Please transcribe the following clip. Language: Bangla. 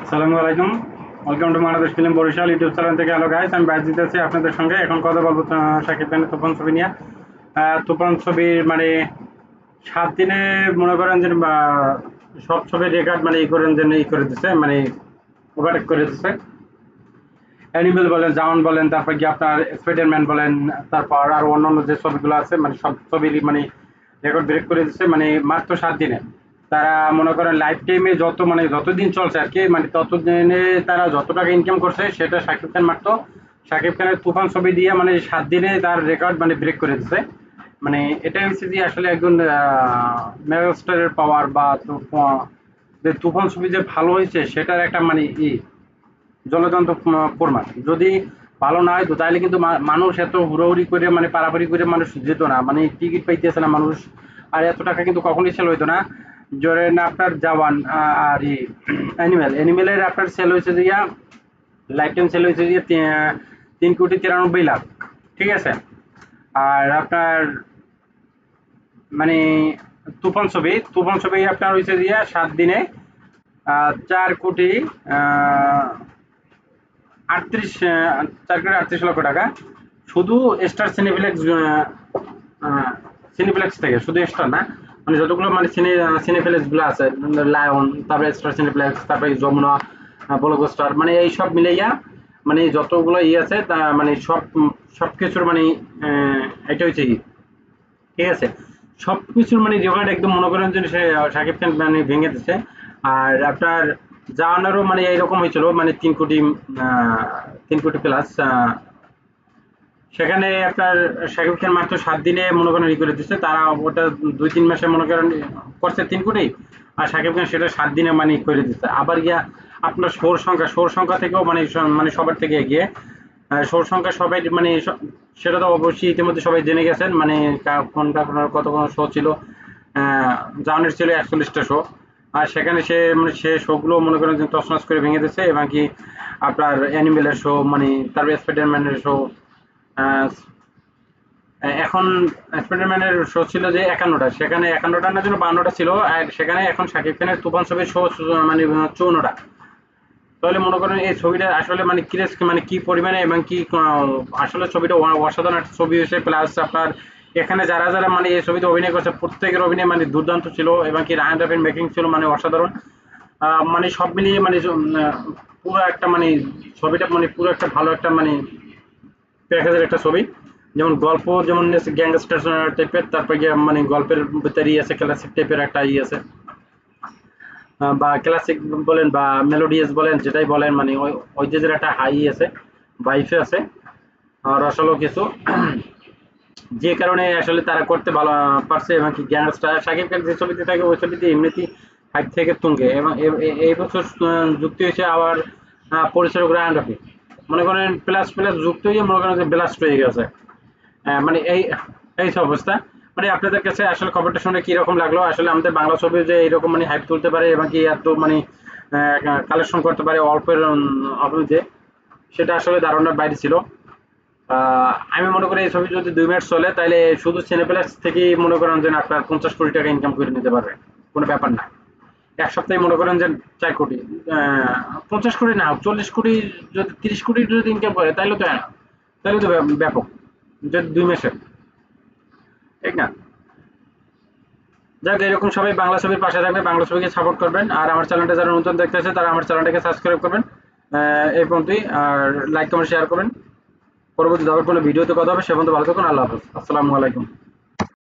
আসসালামু আলাইকুম। Welcome to Bangladesh film Barishal YouTube channel থেকে। হ্যালো গাইস, আমি বাইজিৎ আছি আপনাদের সঙ্গে। এখন কথা বলবো শাকিব খানের তুফান ছবি নিয়ে। তুফান ছবির মানে 7 দিনে মনে করেন যে সব ছবির রেকর্ড মানে ই করেন যে ই করে দিচ্ছে, মানে ওভারটেক করে দিচ্ছে। অ্যানিমেল বলেন, জাওয়ান বলেন, তারপর কি আপনার স্পাইডারম্যান বলেন, তারপর আর অন্যান্য যে ছবিগুলো আছে মানে সব ছবিরই মানে রেকর্ড ব্রেক করে দিচ্ছে মানে মাত্র 7 দিনে। তারা মনে করেন লাইফ টাইমে যতদিন চলছে আর কি, মানে ততদিনে তারা যত টাকা ইনকাম করছে সেটা শাকিব খান মাত্র শাকিব খানের তুফান ছবি দিয়ে মানে 7 দিনে তার রেকর্ড মানে ব্রেক করে দিচ্ছে। মানে এটা হচ্ছে যে আসলে একজন মেগাস্টারের পাওয়ার বা যে তুফান ছবি যে ভালো হয়েছে সেটার একটা মানে জলযন্ত্র প্রমাণ। যদি ভালো না হইতো তাহলে কিন্তু মানুষ এত হুড়োহুড়ি করে মানে পারাপারি করে মানুষ যেত না, মানে টিকিট পাইতেছে না মানুষ, আর এত টাকা কিন্তু কখনই সেল হইতো না। ধরেন আপনার জওয়ান আর অ্যানিমেলের আপনার সেল হয়েছে যে লাইফ টাইম সেল হয়েছে যে 3,93,00,000,000, ঠিক আছে। আর আপনার মানে তুফান ছবি আপনার হয়েছে যে 7 দিনে 4,38,38,00,000 টাকা শুধু স্টার সিনেপ্লেক্স, সিনেপ্লেক্স থেকে, শুধু স্টার না, মানে যতগুলো মানে সিনেপ্লেক্স গুলো আছে, লায়ন, তারপরে স্টার সিনেপ্লেক্স, তারপরে যমুনা, ব্লকবাস্টার, মানে এই সব মিলাইয়া মানে যতগুলো আছে তা মানে সবকিছুর মানে এটা হচ্ছে ঠিক আছে। সবকিছুর মানে রেকর্ড একদম মনে করেন যে সে শাকিব খান মানে ভেঙে দিচ্ছে। আর আপনার জাহানারও মানে এইরকম হয়েছিল, মানে 3 কোটি, 3 কোটি প্লাস। সেখানে আপনার শাকিব খান মাত্র 7 দিনে মনে করেন ই করে দিচ্ছে, তারা ওটা 2-3 মাসে মনে করেন করছে 3 কোটি, আর শাকিব খান সেটা 7 দিনে মানে করে দিচ্ছে। আবার গিয়া আপনার সোর সংখ্যা থেকেও মানে মানে সবার থেকে এগিয়ে। সোর সংখ্যা সবাই মানে সেটা তো অবশ্যই ইতিমধ্যে সবাই জেনে গেছেন, মানে কোনটা কত কোন শো ছিল। জাহানের ছিল 41টা শো, আর সেখানে সে শোগুলো মনে করেন যে তছনছ করে ভেঙে দিচ্ছে। এবং কি আপনার অ্যানিমেলের শো, মানে তারপরে স্পাইডারম্যানের শো। আহ, এখন স্পাইডারম্যানের শো ছিল যে 51টা, সেখানে 51টা না যেন 52টা ছিল, আর সেখানে এখন শাকিব খানের তুফান ছবির শো মানে 54টা। তাহলে মনে করেন এই ছবিটা আসলে মানে ক্রেজ মানে কি পরিমাণে, এবং কি আসলে ছবিটা অসাধারণ একটা ছবি হয়েছে। প্লাস আপনার এখানে যারা যারা মানে এই ছবিতে অভিনয় করছে প্রত্যেকের অভিনয় মানে দুর্দান্ত ছিল, এবং কি রায়হান রাফির মেকিং ছিল মানে অসাধারণ। মানে সব মিলিয়ে মানে পুরো একটা মানে ছবিটা মানে পুরো একটা ভালো একটা মানে প্যাকেজের একটা ছবি। যেমন গল্প যেমন গ্যাংস্টার টাইপের, তারপরে গিয়ে মানে গল্পের ভিতরে আছে ক্লাসিক টাইপের একটা আছে, বা ক্লাসিক বলেন বা মেলোডিয়াস বলেন, যেটাই বলেন, মানে ওই যে একটা হাই আছে, বাইফে আছে, রসালো কিছু, যে কারণে আসলে তারা করতে ভালো পারছে। এবং কি গ্যাংস্টার শাকিব খান যে ছবিতে থাকে ওই ছবিতে এমনিতেই হাইট থেকে তুঙ্গে। এবং এই বছর যুক্তি হয়েছে আবার পরিচালক রায়হান রাফি, মনে করেন প্লাস প্লাস যুক্ত হয়ে মনে করেন যে ব্লাস্ট হয়ে গেছে। মানে এই সব অবস্থা। মানে আপনাদের কাছে আসলে খবরটা শুনে কি রকম লাগলো? আসলে আমাদের বাংলা ছবি যে এরকম মানে হাইপ তুলতে পারে এবং কি এত মানে কালেকশন করতে পারে অল্পের অল্পে, সেটা আসলে ধারণার বাইরে ছিল। আমি মনে করি এই ছবি যদি 2 মিনিট চলে তাহলে শুধু সিনেপ্লেক্স থেকেই মনে করেন যে আপনার 50 কোটি টাকা ইনকাম করে নিতে পারবে, কোনো ব্যাপার না। এক সপ্তাহে মনে করেন যে 4 কোটি, 50 কোটি না, 40 কোটি, যদি 30 কোটি যদি ইনকাম করে তাহলে তো ব্যাপক, যদি 2 মাসে, ঠিক না? যাক, এরকম সবাই বাংলা ছবির পাশে থাকবে, বাংলা ছবিকে সাপোর্ট করবেন। আর আমার চ্যানেলটা যারা নতুন দেখতেছে তারা আমার চ্যানেলটাকে সাবস্ক্রাইব করবেন। এই পর্যন্তই। আর লাইক কমেন্ট শেয়ার করবেন। পরবর্তী আবার কোনো ভিডিওতে কথা হবে, সে পর্যন্ত ভালো থাকুন। আল্লাহ হাফেজ, আসসালামু আলাইকুম।